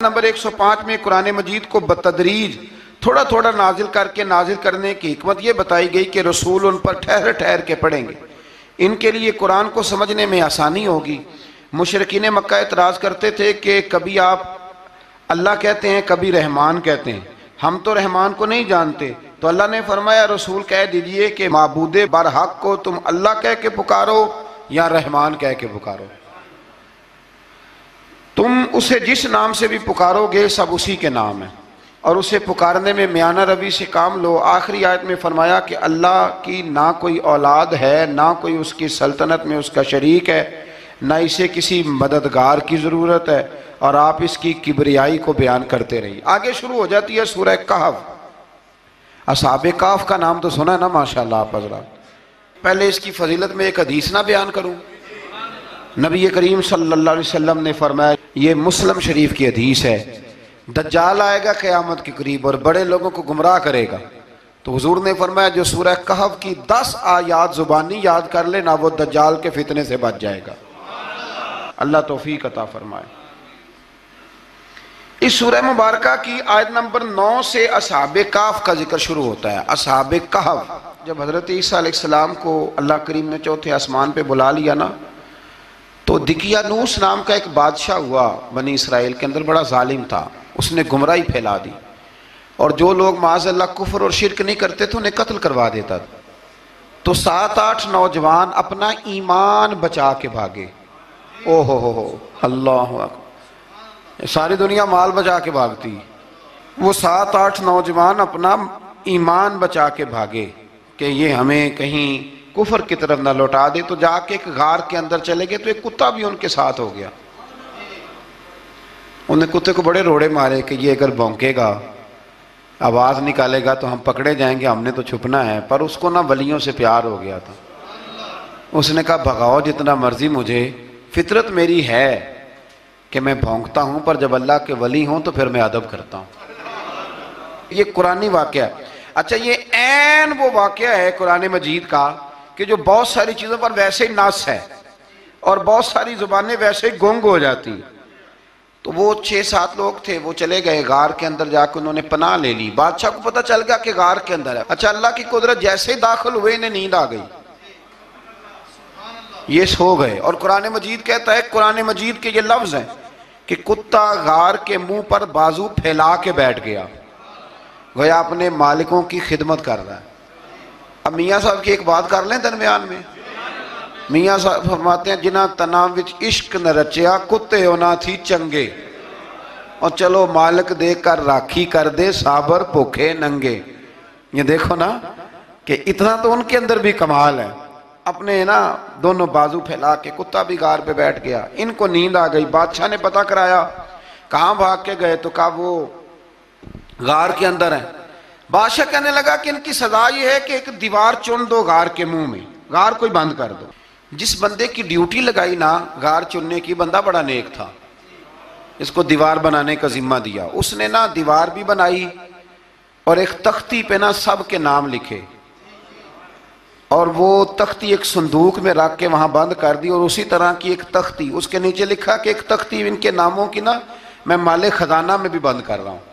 Number 105 میں قرآن مجید کو بتدریج تھوڑا تھوڑا نازل کر کے نازل کرنے کی حکمت یہ بتائی گئی کہ رسول ان پر ٹھہر ٹھہر کے پڑھیں گے، ان کے لیے قرآن کو سمجھنے میں آسانی ہوگی۔ مشرکین مکہ اعتراض کرتے تھے کہ کبھی آپ اللہ کہتے ہیں کبھی رحمان کہتے ہیں، ہم تو رحمان کو نہیں جانتے، تو اللہ نے فرمایا رسول کہہ دیجئے کہ معبود برحق کو تم اللہ کہہ کے پکارو یا رحمان کہہ کے پکارو، تم اسے جس نام سے بھی پکارو گے سب اسی کے نام ہیں، اور اسے پکارنے میں میانہ روی سے کام لو۔ آخری آیت میں فرمایا کہ اللہ کی نہ کوئی اولاد ہے، نہ کوئی اس کی سلطنت میں اس کا شریک ہے، نہ اسے کسی مددگار کی ضرورت ہے، اور آپ اس کی کبریائی کو بیان کرتے رہیے۔ آگے شروع ہو جاتی ہے سورہ کہف۔ اصحاب کہف کا نام تو سنا ہے نا ماشاءاللہ آپ حضرات۔ پہلے اس کی فضیلت میں ایک حدیث نہ بیان کروں؟ نبی کریم صلی اللہ علیہ وسلم نے فرمایا، یہ مسلم شریف کی حدیث ہے، دجال آئے گا قیامت کے قریب اور بڑے لوگوں کو گمراہ کرے گا، تو حضور نے فرمایا جو سورہ کہف کی 10 آیات زبانی یاد کر لے نہ وہ دجال کے فتنے سے بچ جائے گا۔ اللہ توفیق عطا فرمائے۔ اس سورہ مبارکہ کی آیت نمبر 9 سے اصحاب کہف کا ذکر شروع ہوتا ہے۔ اصحاب کہف، جب حضرت عیسیٰ علیہ السلام کو اللہ کریم نے چوتھے آسمان پہ بلا لیا نا، تو دقیانوس نام کا ایک بادشاہ ہوا بنی اسرائیل کے اندر، بڑا ظالم تھا، اس نے گمراہی پھیلا دی، اور جو لوگ معاذ اللہ کفر اور شرک نہیں کرتے تھے انہیں قتل کروا دیتا تھا۔ تو 7-8 نوجوان اپنا ایمان بچا کے بھاگے۔ او ہو اللہ اکبر، ساری دنیا مال بچا کے بھاگتی، وہ 7-8 نوجوان اپنا ایمان بچا کے بھاگے کہ یہ ہمیں کہیں کفر کی طرف نہ لوٹا دے، تو جا کے ایک غار کے اندر چلے گئے، تو ایک کتا بھی ان کے ساتھ ہو گیا۔ انہیں کتے کو بڑے روڑے مارے کہ یہ اگر بھونکے گا آواز نکالے گا تو ہم پکڑے جائیں گے، ہم نے تو چھپنا ہے، پر اس کو نہ ولیوں سے پیار ہو گیا تھا۔ اس نے کہا بھگاؤ جتنا مرضی مجھے، فطرت میری ہے کہ میں بھونکتا ہوں، پر جب اللہ کے ولی ہوں تو پھر میں ادب کرتا ہوں۔ یہ قرآنی واقعہ ہے۔ اچھا، یہ عین وہ واقعہ ہے قرآن مجید کا کہ جو بہت ساری چیزوں پر ویسے ہی نص ہے اور بہت ساری زبانیں ویسے ہی گنگ ہو جاتی۔ تو وہ 6-7 لوگ تھے، وہ چلے گئے غار کے اندر، جا کے انہوں نے پناہ لے لی۔ بادشاہ کو پتہ چل گیا کہ غار کے اندر ہے۔ اچھا، اللہ کی قدرت، جیسے ہی داخل ہوئے انہیں نیند آ گئی، یہ سو گئے۔ اور قرآن مجید کہتا ہے، قرآن مجید کے یہ لفظ ہیں کہ کتا غار کے منہ پر بازو پھیلا کے بیٹھ گیا، گویا اپنے مالکوں کی خدمت کر رہا ہے۔ اب میاں صاحب کی ایک بات کر لیں درمیان میں۔ میاں صاحب فرماتے ہیں جنہ تناں وچ عشق نہ رچیا کتے ہونا تھی چنگے، اور چلو مالک دیکھ کر راکھی کر دے صابر بھوکے ننگے۔ یہ دیکھو نا کہ اتنا تو ان کے اندر بھی کمال ہے، اپنے نا دونوں بازو پھیلا کے، کتا بھی غار پہ بیٹھ گیا، ان کو نیند آ گئی۔ بادشاہ نے پتہ کرایا کہاں بھاگ کے گئے، تو کہا وہ غار کے اندر ہیں۔ بادشاہ کہنے لگا کہ ان کی سزا یہ ہے کہ ایک دیوار چن دو غار کے منہ میں، غار کوئی بند کر دو۔ جس بندے کی ڈیوٹی لگائی نا غار چننے کی، بندہ بڑا نیک تھا، اس کو دیوار بنانے کا ذمہ دیا، اس نے نا دیوار بھی بنائی اور ایک تختی پہ نا سب کے نام لکھے، اور وہ تختی ایک صندوق میں رکھ کے وہاں بند کر دی، اور اسی طرح کی ایک تختی اس کے نیچے لکھا کہ ایک تختی ان کے ناموں کی نا میں مال خزانہ میں بھی بند کر رہا ہوں۔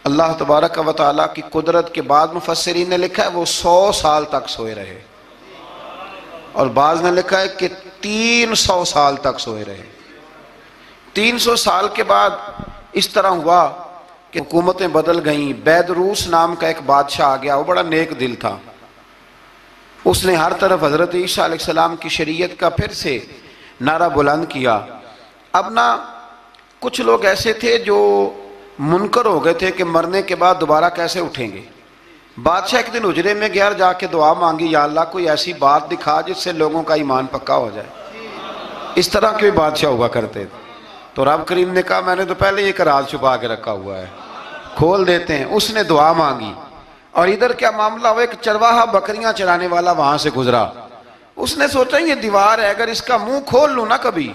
اللہ تبارک و تعالیٰ کی قدرت کے بعد مفسرین نے لکھا ہے وہ 100 سال تک سوئے رہے، اور بعض نے لکھا ہے کہ 300 سال تک سوئے رہے۔ 300 سال کے بعد اس طرح ہوا کہ حکومتیں بدل گئیں۔ بیدروس نام کا ایک بادشاہ آ گیا، وہ بڑا نیک دل تھا، اس نے ہر طرف حضرت عیسیٰ علیہ السلام کی شریعت کا پھر سے نعرہ بلند کیا۔ اب نا کچھ لوگ ایسے تھے جو منکر ہو گئے تھے کہ مرنے کے بعد دوبارہ کیسے اٹھیں گے۔ بادشاہ ایک دن حجرے میں گیا، جا کے دعا مانگی، یا اللہ کوئی ایسی بات دکھا جس سے لوگوں کا ایمان پکا ہو جائے۔ اس طرح کے بادشاہ ہوا کرتے تھے۔ تو رب کریم نے کہا میں نے تو پہلے یہ راز چھپا کے رکھا ہوا ہے، کھول دیتے ہیں۔ اس نے دعا مانگی، اور ادھر کیا معاملہ ہوا، ایک چرواہا بکریاں چرانے والا وہاں سے گزرا، اس نے سوچا یہ دیوار ہے، اگر اس کا منہ کھول لوں نا کبھی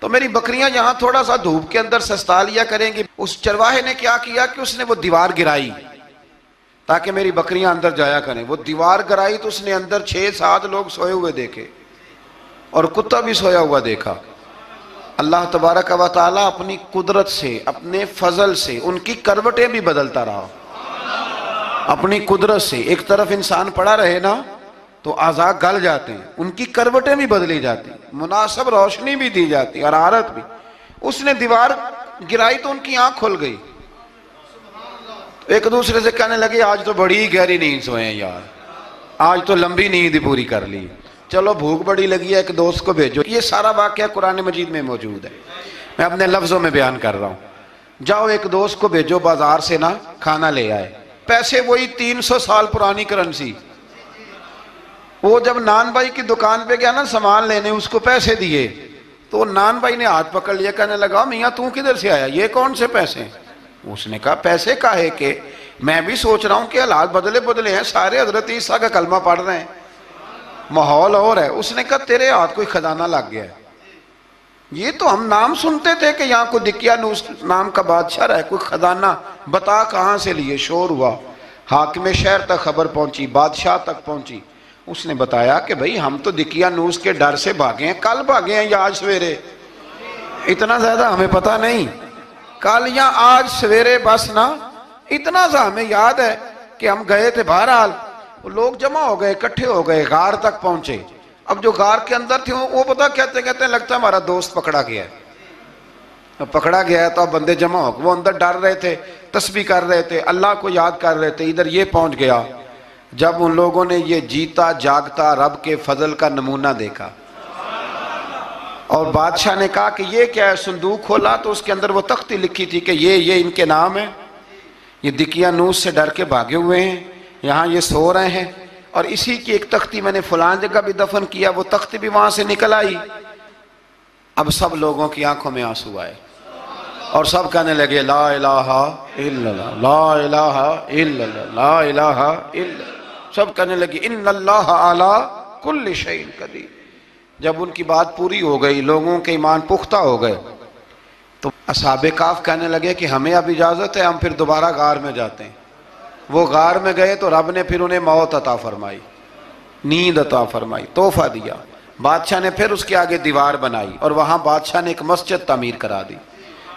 تو میری بکریاں یہاں تھوڑا سا دھوپ کے اندر سستا لیا کریں گی۔ اس چرواہے نے کیا کیا کہ اس نے وہ دیوار گرائی تاکہ میری بکریاں اندر جایا کریں۔ وہ دیوار گرائی تو اس نے اندر 6-7 لوگ سوئے ہوئے دیکھے، اور کتا بھی سویا ہوا دیکھا۔ اللہ تبارک و تعالیٰ اپنی قدرت سے، اپنے فضل سے ان کی کروٹیں بھی بدلتا رہا، اپنی قدرت سے۔ ایک طرف انسان پڑا رہے نا تو اعضاء گل جاتے ہیں، ان کی کروٹیں بھی بدلی جاتی، مناسب روشنی بھی دی جاتی، حرارت بھی۔ اس نے دیوار گرائی تو ان کی آنکھ کھل گئی، ایک دوسرے سے کہنے لگے آج تو بڑی گہری نیند سوئے ہیں یار، آج تو لمبی نیند ہی پوری کر لی، چلو بھوک بڑی لگی ہے ایک دوست کو بھیجو۔ یہ سارا واقعہ قرآن مجید میں موجود ہے، میں اپنے لفظوں میں بیان کر رہا ہوں۔ جاؤ ایک دوست کو بھیجو بازار سے نا کھانا لے آئے، پیسے وہی 300 سال پرانی کرنسی۔ وہ جب نان بھائی کی دکان پہ گیا نا سامان لینے، اس کو پیسے دیے تو نان بھائی نے ہاتھ پکڑ لیا، کہنے لگا میاں تو کدھر سے آیا، یہ کون سے پیسے ہیں؟ اس نے کہا پیسے کاہے کہ میں بھی سوچ رہا ہوں کہ حالات بدلے ہیں، سارے حضرت عیسیٰ کا کلمہ پڑھ رہے ہیں، ماحول اور ہے۔ اس نے کہا تیرے ہاتھ کوئی خزانہ لگ گیا ہے، یہ تو ہم نام سنتے تھے کہ یہاں کوئی دقیانوس نام کا بادشاہ رہا ہے، کوئی خزانہ، بتا کہاں سے لیے؟ شور ہوا، حاکم شہر تک خبر پہنچی، بادشاہ تک پہنچی۔ اس نے بتایا کہ بھئی ہم تو دقیانوس کے ڈر سے بھاگے ہیں، کل بھاگے ہیں یا آج سویرے، اتنا زیادہ ہمیں پتہ نہیں، کل یا آج سویرے بس نا، اتنا سا ہمیں یاد ہے کہ ہم گئے تھے۔ بہرحال وہ لوگ جمع ہو گئے، اکٹھے ہو گئے، غار تک پہنچے۔ اب جو غار کے اندر تھے وہ پتہ کہتے ہیں لگتا ہے ہمارا دوست پکڑا گیا ہے، پکڑا گیا ہے۔ تو اب بندے جمع ہو گئے، وہ اندر ڈر رہے تھے، تسبیح کر رہے تھے، اللہ کو یاد کر رہے تھے۔ ادھر یہ پہنچ گیا جب ان لوگوں نے یہ جیتا جاگتا رب کے فضل کا نمونہ دیکھا، اور بادشاہ نے کہا کہ یہ کیا ہے؟ صندوق کھولا تو اس کے اندر وہ تختی لکھی تھی کہ یہ ان کے نام ہے، یہ دقیانوس سے ڈر کے بھاگے ہوئے ہیں، یہاں یہ سو رہے ہیں، اور اسی کی ایک تختی میں نے فلان جگہ بھی دفن کیا، وہ تختی بھی وہاں سے نکل آئی۔ اب سب لوگوں کی آنکھوں میں آنسو آئے اور سب کہنے لگے لا الہ الا اللہ، لا الہ الا اللہ، لا الہ الا اللہ۔ سب کہنے لگے ان اللہ علی کل شیء قدیر۔ جب ان کی بات پوری ہو گئی، لوگوں کے ایمان پختہ ہو گئے، تو اصحاب کہف کہنے لگے کہ ہمیں اب اجازت ہے، ہم پھر دوبارہ غار میں جاتے ہیں۔ وہ غار میں گئے تو رب نے پھر انہیں موت عطا فرمائی، نیند عطا فرمائی، تحفہ دیا۔ بادشاہ نے پھر اس کے آگے دیوار بنائی اور وہاں بادشاہ نے ایک مسجد تعمیر کرا دی،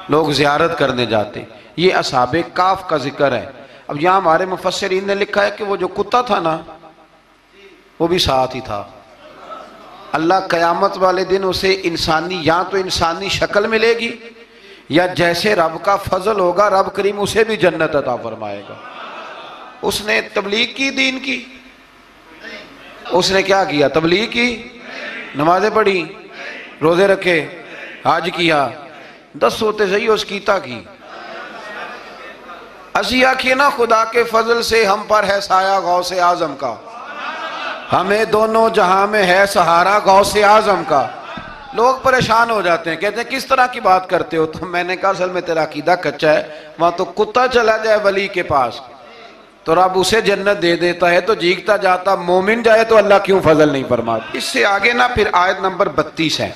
لوگ زیارت کرنے جاتے۔ یہ اصحاب کہف کا ذکر ہے۔ اب یہاں ہمارے مفسرین نے لکھا ہے کہ وہ جو کتا تھا نا وہ بھی ساتھ ہی تھا۔ اللہ قیامت والے دن اسے انسانی، یا تو انسانی شکل ملے گی، یا جیسے رب کا فضل ہوگا رب کریم اسے بھی جنت عطا فرمائے گا۔ اس نے تبلیغ کی، دین کی، اس نے کیا کیا؟ تبلیغ کی، نمازیں پڑھی، روزے رکھے، حج کیا، 10 ہوتے صحیح اس کیتا کی۔ اسی آکھیے نا خدا کے فضل سے ہم پر ہے سایہ غوث اعظم کا، ہمیں دونوں جہاں میں ہے سہارا غوث اعظم کا۔ لوگ پریشان ہو جاتے ہیں، کہتے ہیں کس طرح کی بات کرتے ہو؟ تو میں نے کہا اصل میں تیرا عقیدہ کچا ہے، وہاں تو کتا چلا جائے ولی کے پاس تو رب اسے جنت دے دیتا ہے، تو جیگتا جاتا مومن جائے تو اللہ کیوں فضل نہیں فرماتا؟ اس سے آگے نا پھر آیت نمبر 32 ہے،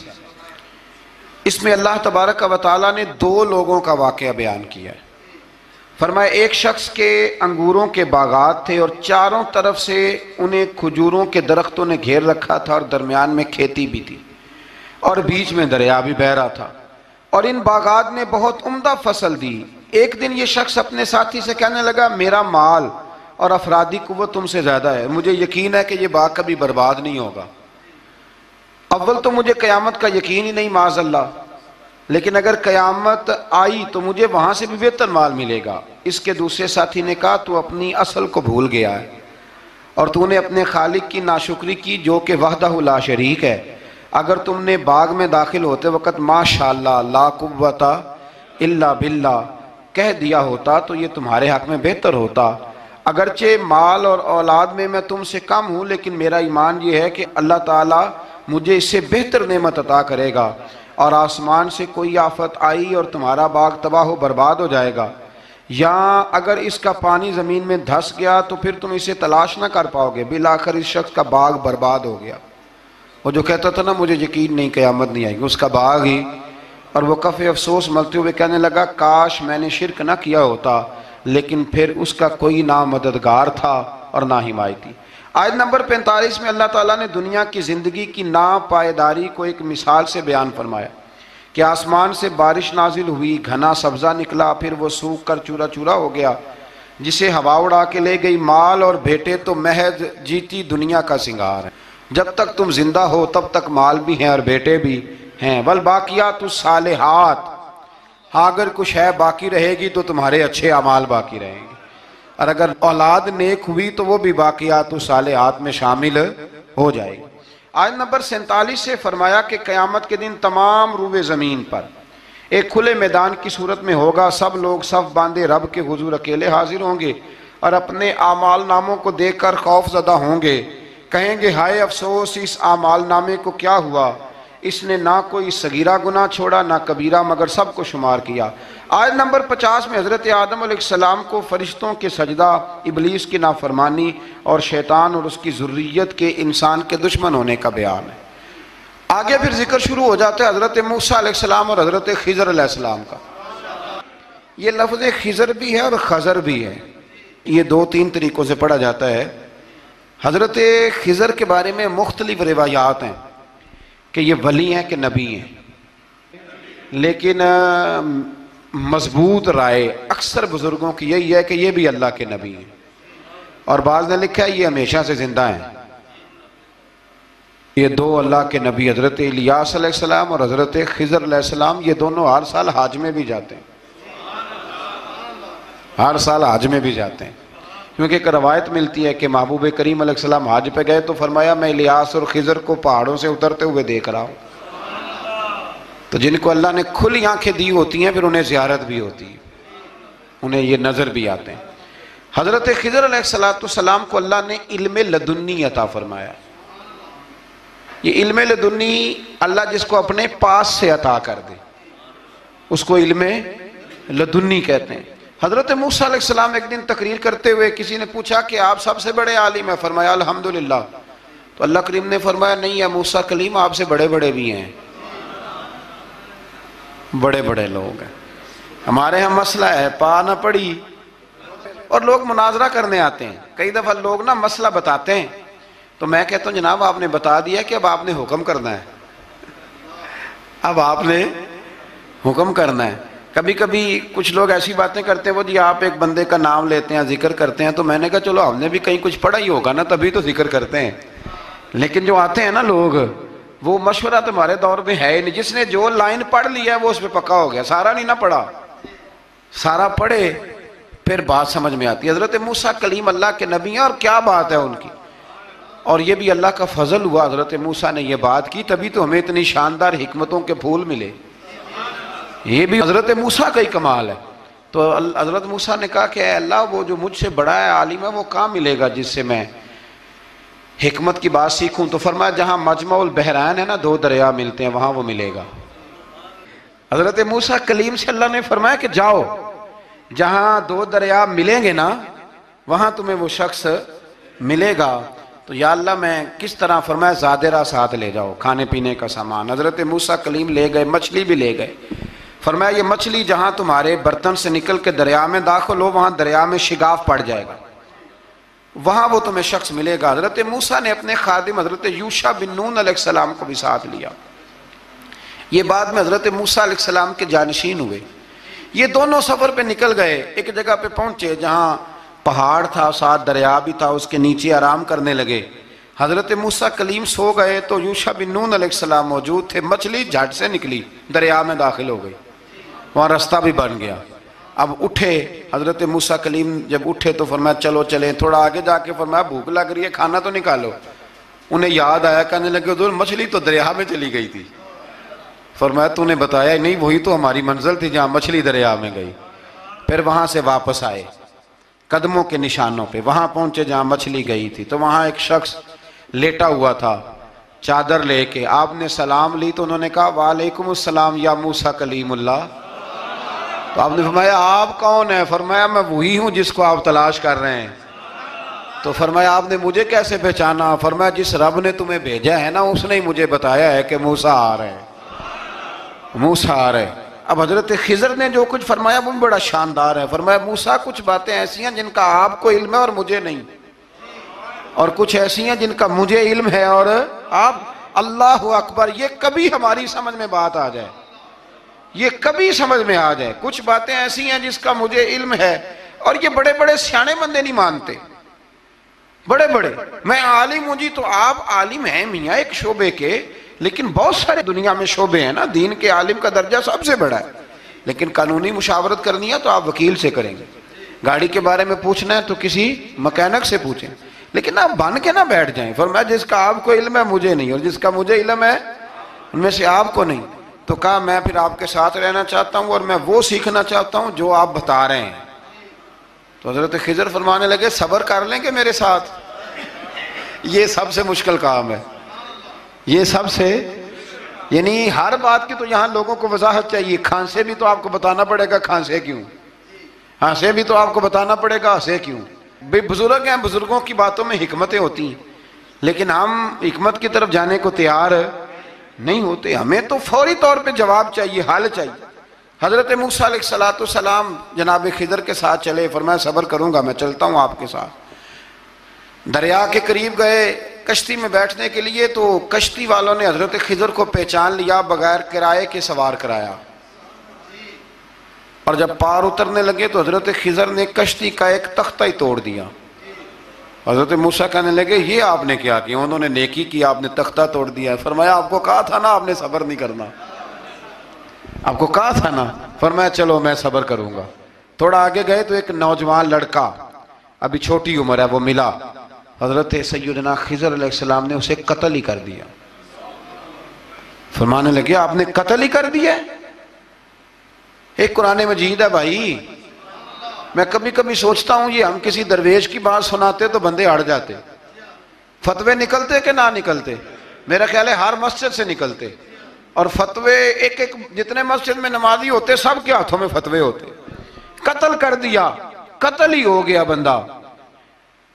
اس میں اللہ تبارک و تعالیٰ نے 2 لوگوں کا واقعہ بیان کیا ہے۔ فرمایا ایک شخص کے انگوروں کے باغات تھے اور چاروں طرف سے انہیں کھجوروں کے درختوں نے گھیر رکھا تھا، اور درمیان میں کھیتی بھی تھی، اور بیچ میں دریا بھی بہہ رہا تھا، اور ان باغات نے بہت عمدہ فصل دی۔ ایک دن یہ شخص اپنے ساتھی سے کہنے لگا میرا مال اور افرادی قوت تم سے زیادہ ہے، مجھے یقین ہے کہ یہ باغ کبھی برباد نہیں ہوگا۔ اول تو مجھے قیامت کا یقین ہی نہیں معاذ اللہ، لیکن اگر قیامت آئی تو مجھے وہاں سے بھی بہتر مال ملے گا۔ اس کے دوسرے ساتھی نے کہا تو اپنی اصل کو بھول گیا ہے، اور تو نے اپنے خالق کی ناشکری کی جو کہ وحدہ لا شریک ہے۔ اگر تم نے باغ میں داخل ہوتے وقت ماشاءاللہ لا قوت الا باللہ کہہ دیا ہوتا تو یہ تمہارے حق میں بہتر ہوتا۔ اگرچہ مال اور اولاد میں تم سے کم ہوں، لیکن میرا ایمان یہ ہے کہ اللہ تعالیٰ مجھے اس سے بہتر نعمت عطا کرے گا، اور آسمان سے کوئی آفت آئی اور تمہارا باغ تباہ و برباد ہو جائے گا، یا اگر اس کا پانی زمین میں دھس گیا تو پھر تم اسے تلاش نہ کر پاؤ گے۔ بالآخر اس شخص کا باغ برباد ہو گیا۔ وہ جو کہتا تھا نا مجھے یقین نہیں قیامت نہیں آئے گی، اس کا باغ ہی، اور وہ کف افسوس ملتے ہوئے کہنے لگا کاش میں نے شرک نہ کیا ہوتا، لیکن پھر اس کا کوئی نہ مددگار تھا اور نہ حمایتی۔ آیت نمبر 45 میں اللہ تعالیٰ نے دنیا کی زندگی کی ناپائیداری کو ایک مثال سے بیان فرمایا کہ آسمان سے بارش نازل ہوئی، گھنا سبزہ نکلا، پھر وہ سوکھ کر چورا چورا ہو گیا، جسے ہوا اڑا کے لے گئی۔ مال اور بیٹے تو محض جیتی دنیا کا سنگار ہے، جب تک تم زندہ ہو تب تک مال بھی ہیں اور بیٹے بھی ہیں۔ والباقیات الصالحات، ہاں اگر کچھ ہے باقی رہے گی تو تمہارے اچھے اعمال باقی رہیں گے، اور اگر اولاد نیک ہوئی تو وہ بھی باقیات الصالحات میں شامل ہو جائے گی۔ آیت نمبر 47 سے فرمایا کہ قیامت کے دن تمام روئے زمین پر ایک کھلے میدان کی صورت میں ہوگا، سب لوگ صف باندھے رب کے حضور اکیلے حاضر ہوں گے اور اپنے اعمال ناموں کو دیکھ کر خوف زدہ ہوں گے، کہیں گے ہائے افسوس اس اعمال نامے کو کیا ہوا، اس نے نہ کوئی صغیرہ گناہ چھوڑا نہ کبیرہ، مگر سب کو شمار کیا۔ آیت نمبر 50 میں حضرت آدم علیہ السلام کو فرشتوں کے سجدہ، ابلیس کی نافرمانی اور شیطان اور اس کی ذریت کے انسان کے دشمن ہونے کا بیان ہے۔ آگے پھر ذکر شروع ہو جاتا ہے حضرت موسیٰ علیہ السلام اور حضرت خضر علیہ السلام کا۔ یہ لفظ خضر بھی ہے اور خضر بھی ہے، یہ دو تین طریقوں سے پڑھا جاتا ہے۔ حضرت خضر کے بارے میں مختلف روایات ہیں کہ یہ ولی ہیں کہ نبی ہیں، لیکن مضبوط رائے اکثر بزرگوں کی یہی ہے کہ یہ بھی اللہ کے نبی ہیں، اور بعض نے لکھا ہے یہ ہمیشہ سے زندہ ہیں۔ یہ دو اللہ کے نبی حضرت الیاس علیہ السلام اور حضرت خضر علیہ السلام، یہ دونوں ہر سال حج میں بھی جاتے ہیں، ہر سال حج میں بھی جاتے ہیں، کیونکہ ایک روایت ملتی ہے کہ محبوب کریم علیہ السلام حج پہ گئے تو فرمایا میں الیاس اور خضر کو پہاڑوں سے اترتے ہوئے دیکھ رہا ہوں۔ تو جن کو اللہ نے کھلی آنکھیں دی ہوتی ہیں پھر انہیں زیارت بھی ہوتی ہے، انہیں یہ نظر بھی آتے ہیں۔ حضرت خضر علیہ السلام کو اللہ نے علم لدنی عطا فرمایا۔ یہ علم لدنی اللہ جس کو اپنے پاس سے عطا کر دے اس کو علم لدنی کہتے ہیں۔ حضرت موسیٰ علیہ السلام ایک دن تقریر کرتے ہوئے کسی نے پوچھا کہ آپ سب سے بڑے عالم ہیں، فرمایا الحمدللہ۔ تو اللہ کریم نے فرمایا نہیں ہے موسیٰ کلیم آپ سے بڑے بڑے بھی ہیں، بڑے بڑے لوگ ہیں۔ ہمارے ہاں مسئلہ ہے پا نہ پڑی اور لوگ مناظرہ کرنے آتے ہیں، کئی دفعہ لوگ نا مسئلہ بتاتے ہیں تو میں کہتا ہوں جناب آپ نے بتا دیا کہ اب آپ نے حکم کرنا ہے، اب آپ نے حکم کرنا ہے۔ کبھی کبھی کچھ لوگ ایسی باتیں کرتے ہیں وہ جی آپ ایک بندے کا نام لیتے ہیں ذکر کرتے ہیں، تو میں نے کہا چلو ہم نے بھی کہیں کچھ پڑھا ہی ہوگا نا تبھی تو ذکر کرتے ہیں، لیکن جو آتے ہیں نا لوگ وہ مشورہ تمہارے دور میں ہے ہی نہیں، جس نے جو لائن پڑھ لیا ہے وہ اس پہ پکا ہو گیا، سارا نہیں نہ پڑھا، سارا پڑھے پھر بات سمجھ میں آتی ہے۔ حضرت موسیٰ کلیم اللہ کے نبی ہیں اور کیا بات ہے ان کی، اور یہ بھی اللہ کا فضل ہوا حضرت موسیٰ نے یہ بات کی تبھی تو ہمیں اتنی شاندار حکمتوں کے پھول ملے، یہ بھی حضرت موسیٰ کا ہی کمال ہے۔ تو حضرت موسیٰ نے کہا کہ اے اللہ وہ جو مجھ سے بڑا ہے عالم ہے وہ کہاں ملے گا جس سے میں حکمت کی بات سیکھوں، تو فرمایا جہاں مجمع البحرین ہے نا دو دریا ملتے ہیں وہاں وہ ملے گا۔ حضرت موسیٰ کلیم سے اللہ نے فرمایا کہ جاؤ جہاں دو دریا ملیں گے نا وہاں تمہیں وہ شخص ملے گا۔ تو یا اللہ میں کس طرح، فرمایا زادرہ ساتھ لے جاؤ کھانے پینے کا سامان۔ حضرت موسیٰ کلیم لے گئے، مچھلی بھی لے گئے، فرمایا یہ مچھلی جہاں تمہارے برتن سے نکل کے دریا میں داخل ہو وہاں دریا میں شگاف پڑ جائے گا، وہاں وہ تمہیں شخص ملے گا۔ حضرت موسیٰ نے اپنے خادم حضرت یوشع بن نون علیہ السلام کو بھی ساتھ لیا، یہ بعد میں حضرت موسیٰ علیہ السلام کے جانشین ہوئے۔ یہ دونوں سفر پہ نکل گئے، ایک جگہ پہ پہنچے جہاں پہاڑ تھا ساتھ دریا بھی تھا، اس کے نیچے آرام کرنے لگے۔ حضرت موسیٰ کلیم سو گئے تو یوشع بن نون علیہ السلام موجود تھے، مچھلی جھٹ سے نکلی دریا میں داخل ہو گئی، وہاں رستہ بھی بن گیا۔ اب اٹھے حضرت موسیٰ کلیم جب اٹھے تو فرمایا چلو چلیں، تھوڑا آگے جا کے فرمایا بھوک لگ رہی ہے کھانا تو نکالو۔ انہیں یاد آیا، کہنے لگے حضور مچھلی تو دریا میں چلی گئی تھی۔ فرمایا تو نے بتایا نہیں، وہی تو ہماری منزل تھی جہاں مچھلی دریا میں گئی۔ پھر وہاں سے واپس آئے قدموں کے نشانوں پہ، وہاں پہنچے جہاں مچھلی گئی تھی تو وہاں ایک شخص لیٹا ہوا تھا چادر لے کے، آپ نے سلام لی تو انہوں نے کہا وعلیکم السلام یا موسیٰ کلیم اللہ۔ تو آپ نے فرمایا آپ کون ہیں؟ فرمایا میں وہی ہوں جس کو آپ تلاش کر رہے ہیں۔ تو فرمایا آپ نے مجھے کیسے پہچانا؟ فرمایا جس رب نے تمہیں بھیجا ہے نا اس نے ہی مجھے بتایا ہے کہ موسیٰ آ رہے ہیں، موسیٰ آ رہے ہیں۔ اب حضرت خضر نے جو کچھ فرمایا وہ بھی بڑا شاندار ہے۔ فرمایا موسیٰ کچھ باتیں ایسی ہیں جن کا آپ کو علم ہے اور مجھے نہیں، اور کچھ ایسی ہیں جن کا مجھے علم ہے اور آپ، اللہ اکبر، یہ کبھی ہماری سمجھ میں بات آ جائے یہ کبھی سمجھ میں آ جائے. کچھ باتیں ایسی ہیں جس کا مجھے علم ہے اور یہ بڑے بڑے سیانے بندے نہیں مانتے. بڑے بڑے میں عالم ہوں جی، تو آپ عالم ہیں میاں ایک شعبے کے، لیکن بہت سارے دنیا میں شعبے ہیں نا. دین کے عالم کا درجہ سب سے بڑا ہے، لیکن قانونی مشاورت کرنی ہے تو آپ وکیل سے کریں گے. گاڑی کے بارے میں پوچھنا ہے تو کسی مکینک سے پوچھیں، لیکن آپ بن کے نہ بیٹھ جائیں. فرمایا جس کا آپ کو علم ہے مجھے نہیں، اور جس کا مجھے علم ہے ان میں سے آپ کو نہیں. تو کہا میں پھر آپ کے ساتھ رہنا چاہتا ہوں اور میں وہ سیکھنا چاہتا ہوں جو آپ بتا رہے ہیں. تو حضرت خضر فرمانے لگے صبر کر لیں گے میرے ساتھ. یہ سب سے مشکل کام ہے، یہ سب سے، یعنی ہر بات کی تو یہاں لوگوں کو وضاحت چاہیے. کھانسے بھی تو آپ کو بتانا پڑے گا کھانسے کیوں، ہنسے بھی تو آپ کو بتانا پڑے گا ہنسے کیوں. بے بزرگ ہیں، بزرگوں کی باتوں میں حکمتیں ہوتی ہیں، لیکن ہم حکمت کی طرف جانے کو تیار نہیں ہوتے. ہمیں تو فوری طور پہ جواب چاہیے، حل چاہیے. حضرت موسیٰ علیہ السلام جناب خضر کے ساتھ چلے. فرمایا صبر کروں گا، میں چلتا ہوں آپ کے ساتھ. دریا کے قریب گئے کشتی میں بیٹھنے کے لیے، تو کشتی والوں نے حضرت خضر کو پہچان لیا، بغیر کرائے کے سوار کرایا. اور جب پار اترنے لگے تو حضرت خضر نے کشتی کا ایک تختہ ہی توڑ دیا. حضرت موسیٰ کہنے لگے یہ آپ نے کیا کیا؟ انہوں نے نیکی کی، آپ نے تختہ توڑ دیا. فرمایا آپ کو کہا تھا نا آپ نے صبر نہیں کرنا، آپ کو کہا تھا نا. فرمایا چلو میں صبر کروں گا. تھوڑا آگے گئے تو ایک نوجوان لڑکا، ابھی چھوٹی عمر ہے، وہ ملا. حضرت سیدنا خضر علیہ السلام نے اسے قتل ہی کر دیا. فرمانے لگے آپ نے قتل ہی کر دیا؟ ایک قرآن مجید ہے بھائی. میں کبھی کبھی سوچتا ہوں یہ ہم کسی درویش کی بات سناتے تو بندے اڑ جاتے. فتوے نکلتے کہ نہ نکلتے؟ میرا خیال ہے ہر مسجد سے نکلتے. اور فتوے ایک ایک جتنے مسجد میں نمازی ہوتے سب کے ہاتھوں میں فتوے ہوتے. قتل کر دیا، قتل ہی ہو گیا بندہ.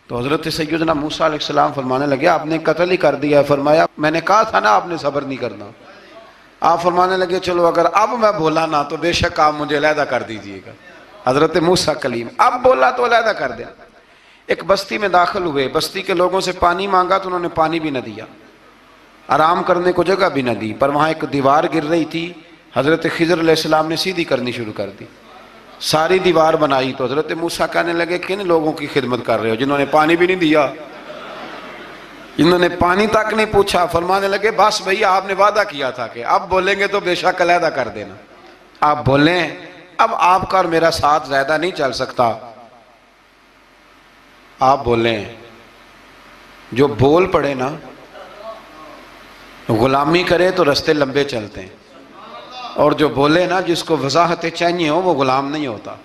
تو حضرت سیدنا موسیٰ علیہ السلام فرمانے لگے آپ نے قتل ہی کر دیا. فرمایا میں نے کہا تھا نا آپ نے صبر نہیں کرنا. آپ فرمانے لگے چلو اگر اب میں بولا نا تو بے شک آپ مجھے علیحدہ کر دیجئے گا. حضرت موسیٰ کلیم اب بولا تو علیحدہ کر دیا. ایک بستی میں داخل ہوئے، بستی کے لوگوں سے پانی مانگا تو انہوں نے پانی بھی نہ دیا، آرام کرنے کو جگہ بھی نہ دی. پر وہاں ایک دیوار گر رہی تھی، حضرت خضر علیہ السلام نے سیدھی کرنی شروع کر دی. ساری دیوار بنائی. تو حضرت موسیٰ کہنے لگے کن لوگوں کی خدمت کر رہے ہو جنہوں نے پانی بھی نہیں دیا، انہوں نے پانی تک نہیں پوچھا. فرمانے لگے بس بھئی آپ نے وعدہ کیا تھا کہ اب بولیں گے تو بے شک علیحدہ کر دینا. آپ بولیں، اب آپ کا اور میرا ساتھ زیادہ نہیں چل سکتا. آپ بولیں. جو بول پڑے نا، غلامی کرے تو رستے لمبے چلتے ہیں، اور جو بولے نا جس کو وضاحتیں چاہیے ہو وہ غلام نہیں ہوتا،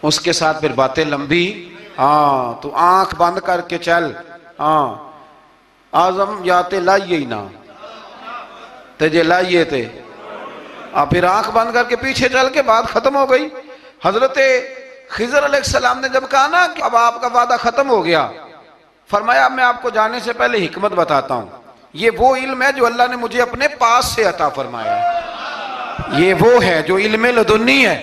اس کے ساتھ پھر باتیں لمبی. ہاں تو آنکھ بند کر کے چل. ہاں آزم یاتے لائیے ہی نہ تجھے لائیے تھے، پھر آنکھ بند کر کے پیچھے چل کے بات ختم ہو گئی. حضرت خضر علیہ السلام نے جب کہا نا کہ اب آپ کا وعدہ ختم ہو گیا، فرمایا میں آپ کو جانے سے پہلے حکمت بتاتا ہوں. یہ وہ علم ہے جو اللہ نے مجھے اپنے پاس سے عطا فرمایا ہے، یہ وہ ہے جو علم لدنی ہے.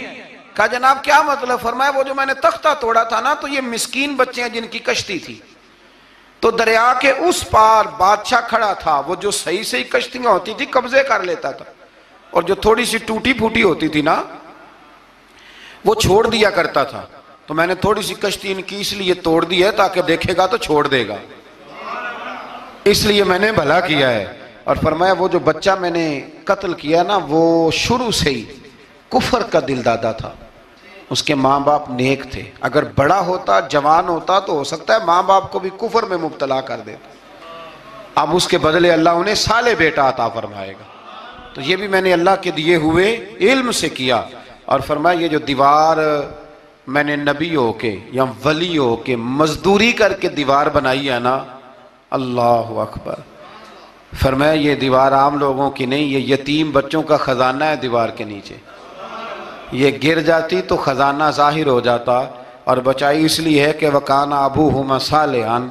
کہا جناب کیا مطلب؟ فرمایا وہ جو میں نے تختہ توڑا تھا نا، تو یہ مسکین بچے ہیں جن کی کشتی تھی، تو دریا کے اس پار بادشاہ کھڑا تھا، وہ جو صحیح صحیح کشتیاں ہوتی تھی قبضے کر لیتا تھا، اور جو تھوڑی سی ٹوٹی پھوٹی ہوتی تھی نا وہ چھوڑ دیا کرتا تھا. تو میں نے تھوڑی سی کشتی ان کی اس لیے توڑ دی ہے تاکہ دیکھے گا تو چھوڑ دے گا، اس لیے میں نے بھلا کیا ہے. اور فرمایا وہ جو بچہ میں نے قتل کیا نا وہ شروع سے ہی کفر کا دل دادا تھا، اس کے ماں باپ نیک تھے. اگر بڑا ہوتا جوان ہوتا تو ہو سکتا ہے ماں باپ کو بھی کفر میں مبتلا کر دیتا. اب اس کے بدلے اللہ انہیں صالح بیٹا عطا فرمائے گا. تو یہ بھی میں نے اللہ کے دیے ہوئے علم سے کیا. اور فرمایا یہ جو دیوار میں نے نبی ہو کے یا ولی ہو کے مزدوری کر کے دیوار بنائی ہے نا، اللہ اکبر. فرمایا یہ دیوار عام لوگوں کی نہیں، یہ یتیم بچوں کا خزانہ ہے دیوار کے نیچے. یہ گر جاتی تو خزانہ ظاہر ہو جاتا، اور بچائی اس لیے ہے کہ وَكَانَ أَبُوهُمَا صَالِحًا،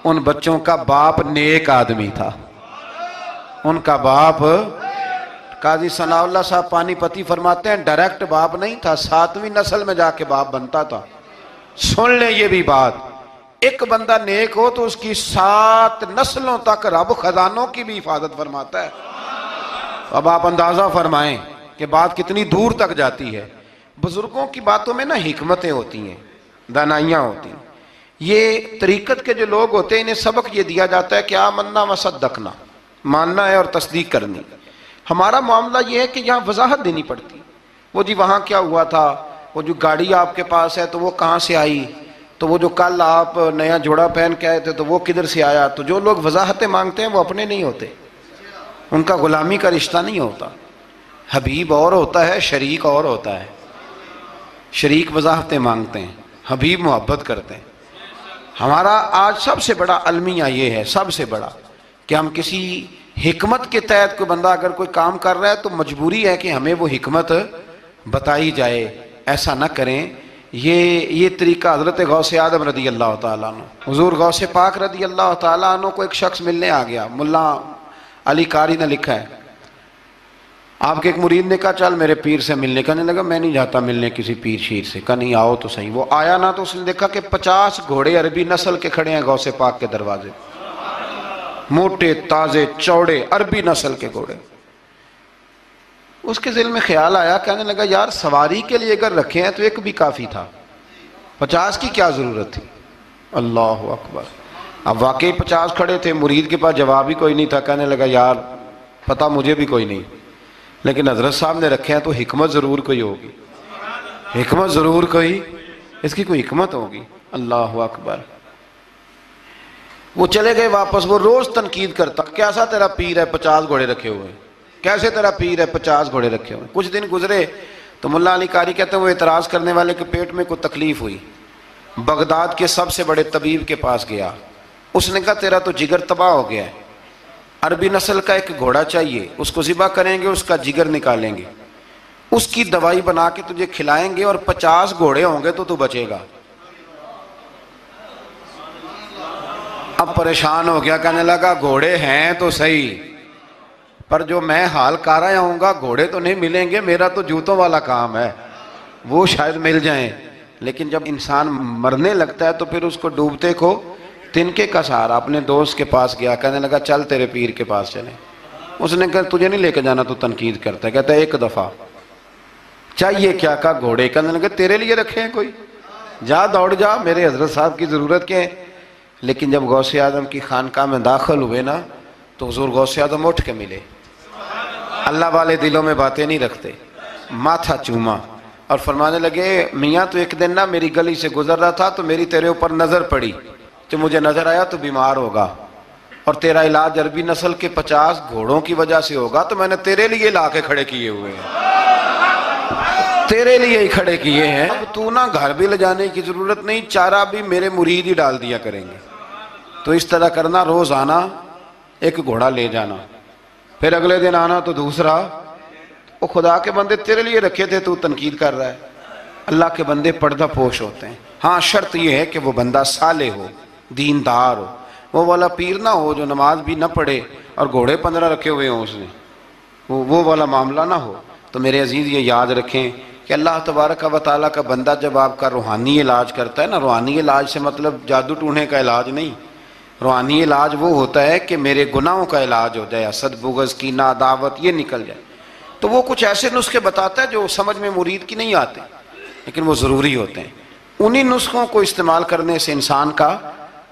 ان بچوں کا باپ نیک آدمی تھا، ان کا باپ. قاضی ثناء اللہ صاحب پانی پتی فرماتے ہیں ڈائریکٹ باپ نہیں تھا، 7ویں نسل میں جا کے باپ بنتا تھا. سن لیں یہ بھی بات، ایک بندہ نیک ہو تو اس کی 7 نسلوں تک رب خزانوں کی بھی حفاظت فرماتا ہے. اب آپ اندازہ فرمائیں کہ بات کتنی دور تک جاتی ہے۔ بزرگوں کی باتوں میں نا حکمتیں ہوتی ہیں، دانائیاں ہوتی ہیں۔ یہ طریقت کے جو لوگ ہوتے ہیں انہیں سبق یہ دیا جاتا ہے کہ آمنا و صدقنا، ماننا ہے اور تصدیق کرنی۔ ہمارا معاملہ یہ ہے کہ یہاں وضاحت دینی پڑتی، وہ جی وہاں کیا ہوا تھا، وہ جو گاڑی آپ کے پاس ہے تو وہ کہاں سے آئی، تو وہ جو کل آپ نیا جوڑا پہن کے آئے تھے تو وہ کدھر سے آیا۔ تو جو لوگ وضاحتیں مانگتے ہیں وہ اپنے نہیں ہوتے، ان کا غلامی کا رشتہ نہیں ہوتا۔ حبیب اور ہوتا ہے، شریک اور ہوتا ہے۔ شریک وضاحتیں مانگتے ہیں، حبیب محبت کرتے ہیں۔ ہمارا آج سب سے بڑا المیہ یہ ہے، سب سے بڑا، کہ ہم کسی حکمت کے تحت کوئی بندہ اگر کوئی کام کر رہا ہے تو مجبوری ہے کہ ہمیں وہ حکمت بتائی جائے، ایسا نہ کریں۔ یہ طریقہ حضرت غوث اعظم رضی اللہ تعالیٰ عنہ، حضور غوث پاک رضی اللہ تعالیٰ عنہ کو ایک شخص ملنے آ گیا، ملا علی قاری نے لکھا ہے، آپ کے ایک مرید نے کہا چل میرے پیر سے ملنے، کہنے لگا میں نہیں جاتا ملنے کسی پیر شیر سے، کہا نہیں آؤ تو صحیح۔ وہ آیا نہ تو اس نے دیکھا کہ 50 گھوڑے عربی نسل کے کھڑے ہیں غوث پاک کے دروازے، موٹے تازے چوڑے عربی نسل کے گھوڑے۔ اس کے ذہن میں خیال آیا، کہنے لگا یار سواری کے لیے اگر رکھے ہیں تو ایک بھی کافی تھا، 50 کی کیا ضرورت تھی۔ اللہ اکبر۔ اب واقعی 50 کھڑے تھے، مرید کے پاس جواب ہی کوئی نہیں تھا، کہنے لگا یار پتہ مجھے بھی کوئی نہیں، لیکن حضرت صاحب نے رکھے ہیں تو حکمت ضرور کوئی ہوگی، حکمت ضرور کوئی، اس کی کوئی حکمت ہوگی۔ اللہ اکبر۔ وہ چلے گئے واپس، وہ روز تنقید کرتا، کیسا تیرا پیر ہے 50 گھوڑے رکھے ہوئے، کیسے تیرا پیر ہے 50 گھوڑے رکھے ہوئے۔ کچھ دن گزرے تو ملا علی قاری کہتے ہیں وہ اعتراض کرنے والے کے پیٹ میں کوئی تکلیف ہوئی، بغداد کے سب سے بڑے طبیب کے پاس گیا، اس نے کہا تیرا تو جگر تباہ ہو گیا ہے، عربی نسل کا ایک گھوڑا چاہیے، اس کو ذبح کریں گے، اس کا جگر نکالیں گے، اس کی دوائی بنا کے تجھے کھلائیں گے، اور 50 گھوڑے ہوں گے تو بچے گا۔ اب پریشان ہو گیا، کہنے لگا گھوڑے ہیں تو صحیح، پر جو میں حال کر رہا ہوں گا گھوڑے تو نہیں ملیں گے، میرا تو جوتوں والا کام ہے، وہ شاید مل جائیں۔ لیکن جب انسان مرنے لگتا ہے تو پھر اس کو ڈوبتے کو تنکے کا سہارا۔ اپنے دوست کے پاس گیا، کہنے لگا چل تیرے پیر کے پاس چلیں۔ اس نے کہا تجھے نہیں لے کے جانا، تو تنقید کرتا ہے، کہتا ہے ایک دفعہ چاہیے کیا، کہا گھوڑے، کہنے لگا تیرے لیے رکھے ہیں کوئی، جا دوڑ جا، میرے حضرت صاحب کی ضرورت کیا ہے۔ لیکن جب غوث اعظم کی خانقاہ میں داخل ہوئے نا تو حضور غوث اعظم اٹھ کے ملے، اللہ والے دلوں میں باتیں نہیں رکھتے، ماتھا چوما اور فرمانے لگے میاں تو ایک دن نا میری گلی سے گزر رہا تھا تو میری تیرے اوپر نظر پڑی، تو مجھے نظر آیا تو بیمار ہوگا، اور تیرا علاج عربی نسل کے 50 گھوڑوں کی وجہ سے ہوگا، تو میں نے تیرے لیے لا کے کھڑے کیے ہوئے ہیں، تیرے لیے ہی کھڑے کیے ہیں، اب تو نہ گھر بھی لے جانے کی ضرورت نہیں، چارہ بھی میرے مرید ہی ڈال دیا کریں گے۔ تو اس طرح کرنا، روز آنا ایک گھوڑا لے جانا، پھر اگلے دن آنا تو دوسرا۔ وہ خدا کے بندے تیرے لیے رکھے تھے، تو تنقید کر رہا ہے۔ اللہ کے بندے پردہ پوش ہوتے ہیں، ہاں شرط یہ ہے کہ وہ بندہ صالح ہو، دیندار ہو، وہ والا پیر نہ ہو جو نماز بھی نہ پڑھے اور گھوڑے 15 رکھے ہوئے ہوں اس نے، وہ والا معاملہ نہ ہو۔ تو میرے عزیز یہ یاد رکھیں کہ اللہ تبارک و تعالیٰ کا بندہ جب آپ کا روحانی علاج کرتا ہے نا، روحانی علاج سے مطلب جادو ٹونے کا علاج نہیں، روحانی علاج وہ ہوتا ہے کہ میرے گناہوں کا علاج ہو جائے، حسد بغض کینہ عداوت یہ نکل جائے، تو وہ کچھ ایسے نسخے بتاتا ہے جو سمجھ میں مرید کی نہیں آتے، لیکن وہ ضروری ہوتے ہیں۔ انہی نسخوں کو استعمال کرنے سے انسان کا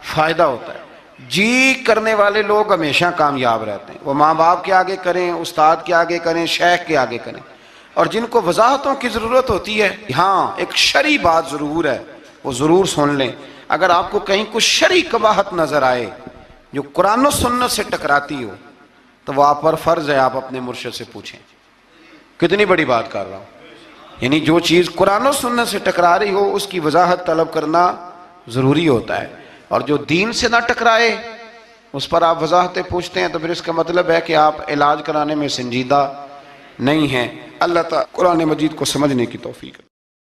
فائدہ ہوتا ہے۔ جی کرنے والے لوگ ہمیشہ کامیاب رہتے ہیں، وہ ماں باپ کے آگے کریں، استاد کے آگے کریں، شیخ کے آگے کریں، اور جن کو وضاحتوں کی ضرورت ہوتی ہے، ہاں ایک شرعی بات ضرور ہے، وہ ضرور سن لیں۔ اگر آپ کو کہیں کچھ شرعی قباحت نظر آئے جو قرآن و سنت سے ٹکراتی ہو تو وہ آپ پر فرض ہے آپ اپنے مرشد سے پوچھیں۔ کتنی بڑی بات کر رہا ہوں، یعنی جو چیز قرآن و سنت سے ٹکرا رہی ہو اس کی وضاحت طلب کرنا ضروری ہوتا ہے، اور جو دین سے نہ ٹکرائے اس پر آپ وضاحتیں پوچھتے ہیں تو پھر اس کا مطلب ہے کہ آپ علاج کرانے میں سنجیدہ نہیں ہیں۔ اللہ تعالیٰ قرآن مجید کو سمجھنے کی توفیق